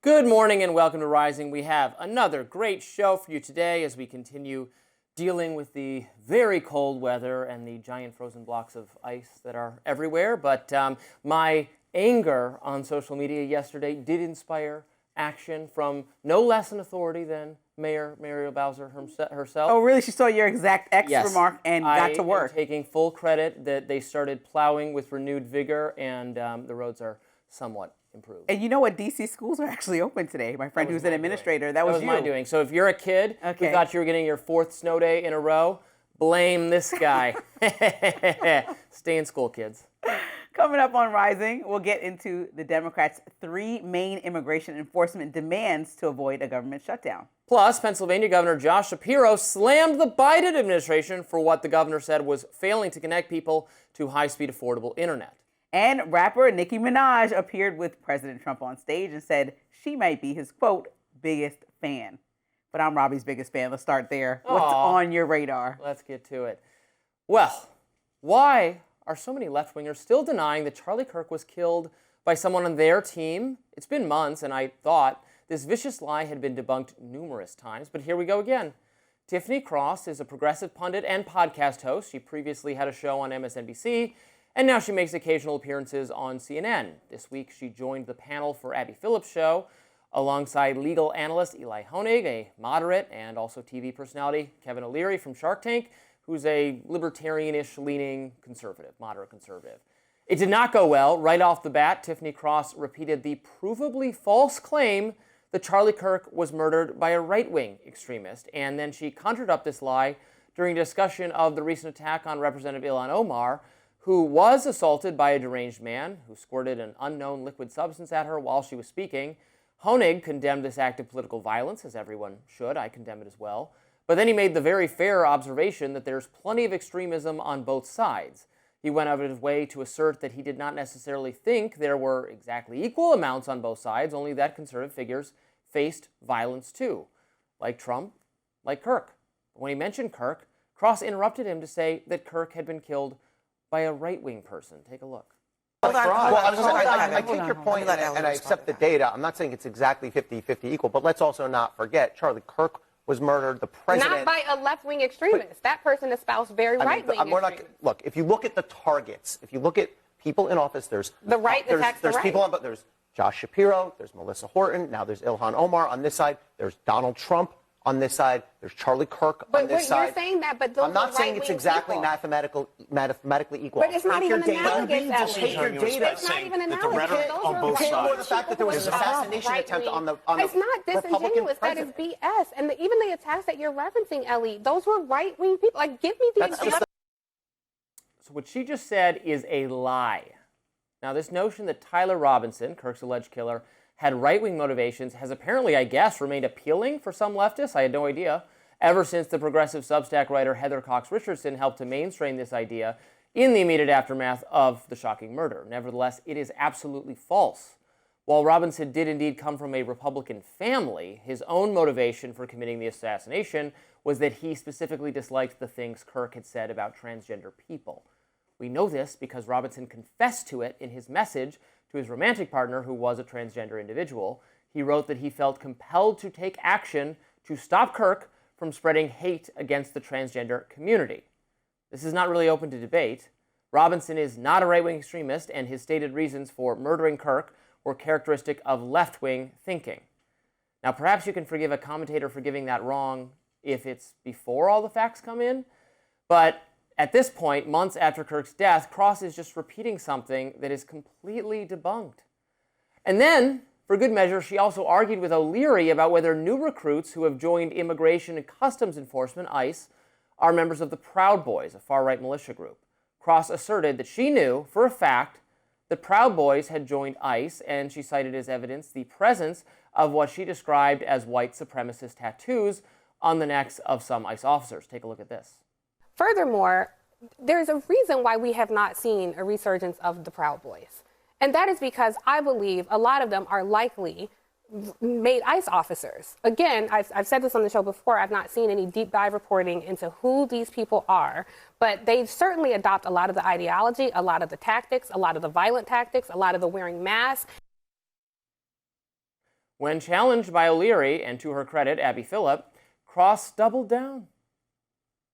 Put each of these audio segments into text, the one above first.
Good morning and welcome to Rising. We have another great show for you today as we continue dealing with the very cold weather and the giant frozen blocks of ice that are everywhere. But my anger on social media yesterday did inspire action from no less an authority than Mayor Muriel Bowser herself. Oh, really? She saw your exact X remark and got to work. I'm taking full credit that they started plowing with renewed vigor and the roads are somewhat improved. And you know what? DC schools are actually open today. My friend who's an administrator, that was you. My doing. So if you're a kid who thought you were getting your 4th snow day in a row, blame this guy. Stay in school, kids. Coming up on Rising, we'll get into the Democrats' 3 main immigration enforcement demands to avoid a government shutdown. Plus, Pennsylvania Governor Josh Shapiro slammed the Biden administration for what the governor said was failing to connect people to high-speed affordable internet. And rapper Nicki Minaj appeared with President Trump on stage and said she might be his, quote, biggest fan. But I'm Robbie's biggest fan. Let's start there. What's on your radar? Let's get to it. Well, why are so many left-wingers still denying that Charlie Kirk was killed by someone on their team? It's been months, and I thought this vicious lie had been debunked numerous times, but here we go again. Tiffany Cross is a progressive pundit and podcast host. She previously had a show on MSNBC, and now she makes occasional appearances on CNN. This week, she joined the panel for Abby Phillips' show alongside legal analyst Eli Honig, a moderate and also TV personality, Kevin O'Leary from Shark Tank, who's a libertarian-ish leaning conservative, moderate conservative. It did not go well. Right off the bat, Tiffany Cross repeated the provably false claim that Charlie Kirk was murdered by a right-wing extremist, and then she conjured up this lie during a discussion of the recent attack on Representative Ilhan Omar, who was assaulted by a deranged man who squirted an unknown liquid substance at her while she was speaking. Honig condemned this act of political violence, as everyone should. I condemn it as well. But then he made the very fair observation that there's plenty of extremism on both sides. He went out of his way to assert that he did not necessarily think there were exactly equal amounts on both sides, only that conservative figures faced violence too, like Trump, like Kirk. But when he mentioned Kirk, Cross interrupted him to say that Kirk had been killed by a right-wing person. Take a look. I take your point, and I accept the data. I'm not saying it's exactly 50-50 equal, but let's also not forget Charlie Kirk was murdered. The president... Not by a left-wing extremist. That person espoused very right-wing extremists. Look, if you look at the targets, if you look at people in office, there's... The right attacks the right. People on, but there's Josh Shapiro, there's Melissa Horton, now there's Ilhan Omar on this side, there's Donald Trump on this side, there's Charlie Kirk on this side. But you're saying that, but those I'm not saying it's exactly people. mathematically equal. But it's not even analogous. Take your data. It's not even analogous. The rhetoric on both sides. The fact that there was an assassination attempt on the It's not disingenuous. That is BS. And even the attacks that you're referencing, Ellie, those were right-wing people. Like, give me the example. So what she just said is a lie. Now, this notion that Tyler Robinson, Kirk's alleged killer, had right-wing motivations has apparently, I guess, remained appealing for some leftists. I had no idea. Ever since the progressive Substack writer Heather Cox Richardson helped to mainstream this idea in the immediate aftermath of the shocking murder. Nevertheless, it is absolutely false. While Robinson did indeed come from a Republican family, his own motivation for committing the assassination was that he specifically disliked the things Kirk had said about transgender people. We know this because Robinson confessed to it in his message to his romantic partner, who was a transgender individual. He wrote that he felt compelled to take action to stop Kirk from spreading hate against the transgender community. This is not really open to debate. Robinson is not a right-wing extremist, and his stated reasons for murdering Kirk were characteristic of left-wing thinking. Now, perhaps you can forgive a commentator for giving that wrong if it's before all the facts come in, but at this point, months after Kirk's death, Cross is just repeating something that is completely debunked. And then, for good measure, she also argued with O'Leary about whether new recruits who have joined Immigration and Customs Enforcement, ICE, are members of the Proud Boys, a far-right militia group. Cross asserted that she knew, for a fact, that Proud Boys had joined ICE, and she cited as evidence the presence of what she described as white supremacist tattoos on the necks of some ICE officers. Take a look at this. Furthermore, there's a reason why we have not seen a resurgence of the Proud Boys. And that is because I believe a lot of them are likely made ICE officers. Again, I've said this on the show before, I've not seen any deep dive reporting into who these people are, but they certainly adopt a lot of the ideology, a lot of the tactics, a lot of the violent tactics, a lot of the wearing masks. When challenged by O'Leary, and to her credit, Abby Phillip, Cross doubled down.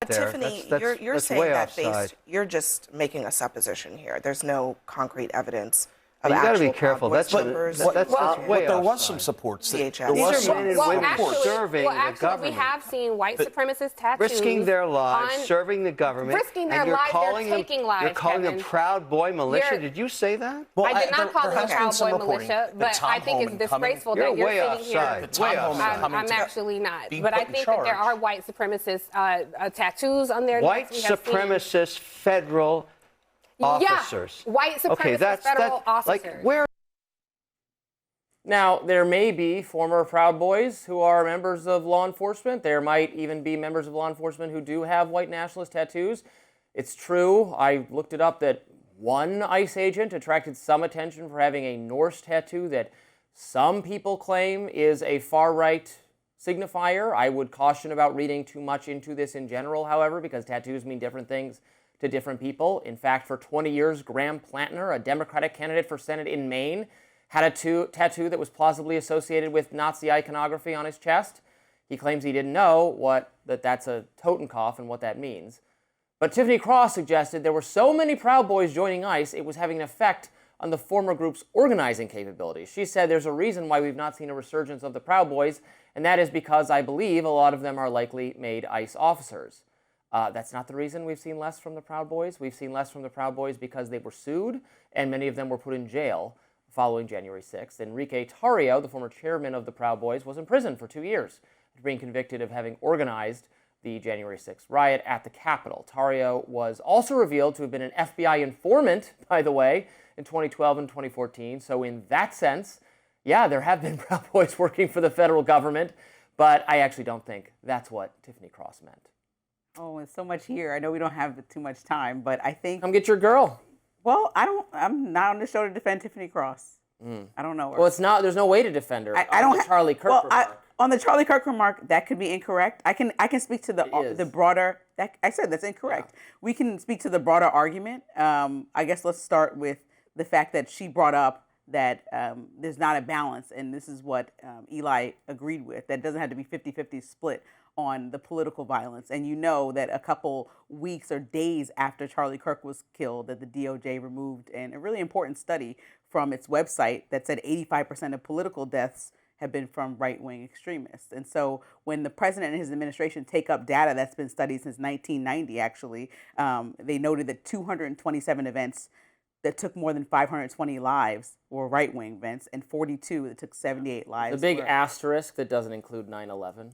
Tiffany, you're saying that you're just making a supposition here. There's no concrete evidence of you got to be actual careful. Proud Boys That's members. way there was offside. some supports. DHS. There These was are some men and Well, women actually, serving the we government. have seen white supremacist tattoos. Risking their lives, on- serving the government. Risking their and you're lives, they're calling taking them, lives, You're calling them Kevin. Proud Boy militia. You're- Did you say that? Well, I did not call them has been Proud some Boy reporting militia, that but Tom I think it's Homan disgraceful You're that you're way sitting offside. here. Tom Homan coming I'm to actually not. being But I put in think that there charge. are white supremacist tattoos on their White necks. We have seen- supremacist federal officers. Yeah, white supremacist federal officers. Like, where? Now, there may be former Proud Boys who are members of law enforcement. There might even be members of law enforcement who do have white nationalist tattoos. It's true, I looked it up, that one ICE agent attracted some attention for having a Norse tattoo that some people claim is a far-right signifier. I would caution about reading too much into this in general, however, because tattoos mean different things to different people. In fact, for 20 years, Graham Plantner, a Democratic candidate for Senate in Maine, had a tattoo that was plausibly associated with Nazi iconography on his chest. He claims he didn't know that's a Totenkopf and what that means. But Tiffany Cross suggested there were so many Proud Boys joining ICE, it was having an effect on the former group's organizing capabilities. She said there's a reason why we've not seen a resurgence of the Proud Boys, and that is because I believe a lot of them are likely made ICE officers. That's not the reason we've seen less from the Proud Boys. We've seen less from the Proud Boys because they were sued, and many of them were put in jail following January 6th. Enrique Tarrio, the former chairman of the Proud Boys, was in prison for 2 years after being convicted of having organized the January 6th riot at the Capitol. Tarrio was also revealed to have been an FBI informant, by the way, in 2012 and 2014. So in that sense, yeah, there have been Proud Boys working for the federal government, but I actually don't think that's what Tiffany Cross meant. Oh, and so much here. I know we don't have too much time, but I think... Come get your girl. Well, I'm not on the show to defend Tiffany Cross. I don't know her. Well, it's not. There's no way to defend her. I don't the Charlie Kirk well, remark. on the Charlie Kirk remark, that could be incorrect. I can speak to the broader. I said that's incorrect. Yeah. We can speak to the broader argument. I guess let's start with the fact that she brought up that there's not a balance, and this is what Eli agreed with. That doesn't have to be 50-50 split on the political violence. And you know that a couple weeks or days after Charlie Kirk was killed, that the DOJ removed a really important study from its website that said 85% of political deaths have been from right-wing extremists. And so when the president and his administration take up data that's been studied since 1990, actually, they noted that 227 events that took more than 520 lives were right-wing events, and 42 that took 78 lives. The big asterisk that doesn't include 9/11.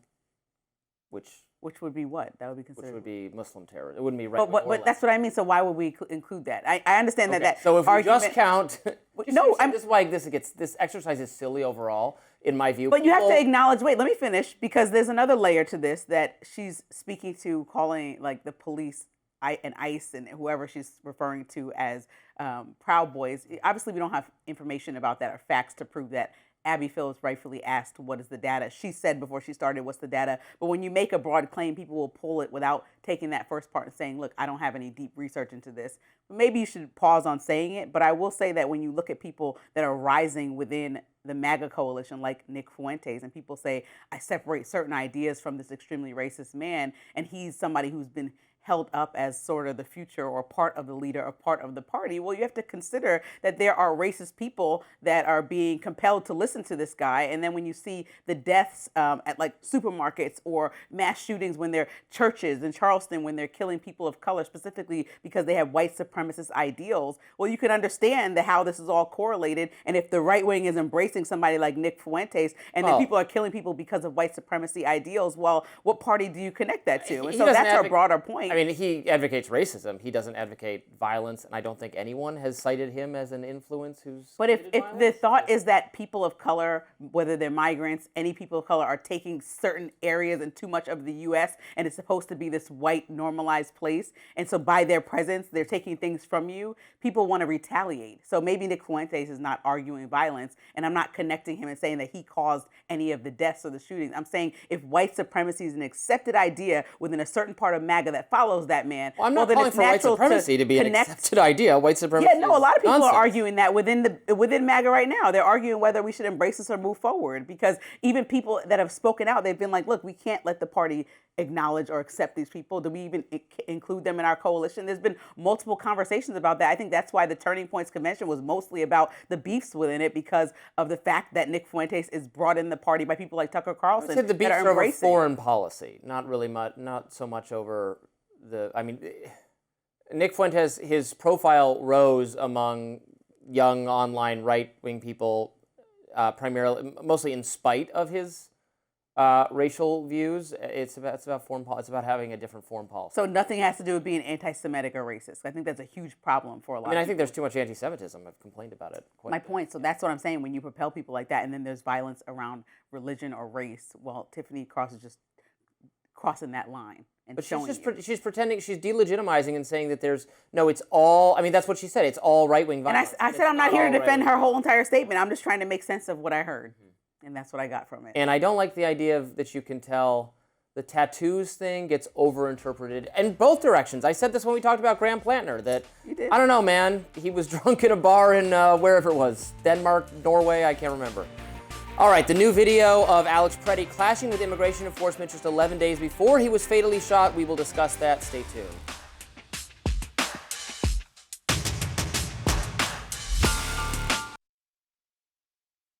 Which would be what? That would be considered. Which would be Muslim terror. It wouldn't be right. But that's what I mean. So why would we include that? I understand that. So if argument, we just count, this is why this exercise is silly overall, in my view. But you have to acknowledge. Wait, let me finish, because there's another layer to this that she's speaking to, calling like the police and ICE and whoever she's referring to as Proud Boys. Obviously, we don't have information about that or facts to prove that. Abby Phillips rightfully asked, what is the data? She said before she started, what's the data? But when you make a broad claim, people will pull it without taking that first part and saying, look, I don't have any deep research into this. Maybe you should pause on saying it. But I will say that when you look at people that are rising within the MAGA coalition, like Nick Fuentes, and people say, I separate certain ideas from this extremely racist man, and he's somebody who's been held up as sort of the future or part of the leader or part of the party, well, you have to consider that there are racist people that are being compelled to listen to this guy. And then when you see the deaths at like supermarkets or mass shootings when they're churches in Charleston, when they're killing people of color specifically because they have white supremacist ideals, well, you can understand how this is all correlated. And if the right wing is embracing somebody like Nick Fuentes and then people are killing people because of white supremacy ideals, well, what party do you connect that to? And so that's our broader point. I mean, he advocates racism. He doesn't advocate violence, and I don't think anyone has cited him as an influence who's. But if the thought is that people of color, whether they're migrants, any people of color are taking certain areas and too much of the U.S., and it's supposed to be this white normalized place, and so by their presence, they're taking things from you, people want to retaliate. So maybe Nick Fuentes is not arguing violence, and I'm not connecting him and saying that he caused any of the deaths or the shootings. I'm saying if white supremacy is an accepted idea within a certain part of MAGA that follows follows that man. Well, I'm not then calling it's for white natural supremacy to be an connect- accepted idea. White supremacy. Yeah, no, a lot of people nonsense. are arguing that within MAGA right now. They're arguing whether we should embrace this or move forward, because even people that have spoken out, they've been like, look, we can't let the party acknowledge or accept these people. Do we even include them in our coalition? There's been multiple conversations about that. I think that's why the Turning Points Convention was mostly about the beefs within it, because of the fact that Nick Fuentes is brought in the party by people like Tucker Carlson. I said the beefs that are over embracing. foreign policy, not really much, not so much over the. I mean, Nick Fuentes, his profile rose among young online right-wing people, primarily, mostly in spite of his racial views. It's about foreign policy. It's about having a different foreign policy. So nothing has to do with being anti-Semitic or racist. I think that's a huge problem for a lot. I mean, of I think people. there's too much anti-Semitism. I've complained about it. My point. So that's what I'm saying. When you propel people like that, and then there's violence around religion or race, well, Tiffany Cross is just crossing that line and But showing she's pretending, she's delegitimizing and saying that it's all. I mean, that's what she said. It's all right-wing violence. And I said I'm not here to defend her whole entire statement. I'm just trying to make sense of what I heard, and that's what I got from it. And I don't like the idea that you can tell the tattoos thing gets overinterpreted in both directions. I said this when we talked about Graham Plantner, that You did. I don't know, man. He was drunk in a bar in wherever it was, Denmark, Norway, I can't remember. All right, the new video of Alex Preddy clashing with immigration enforcement just 11 days before he was fatally shot. We will discuss that. Stay tuned.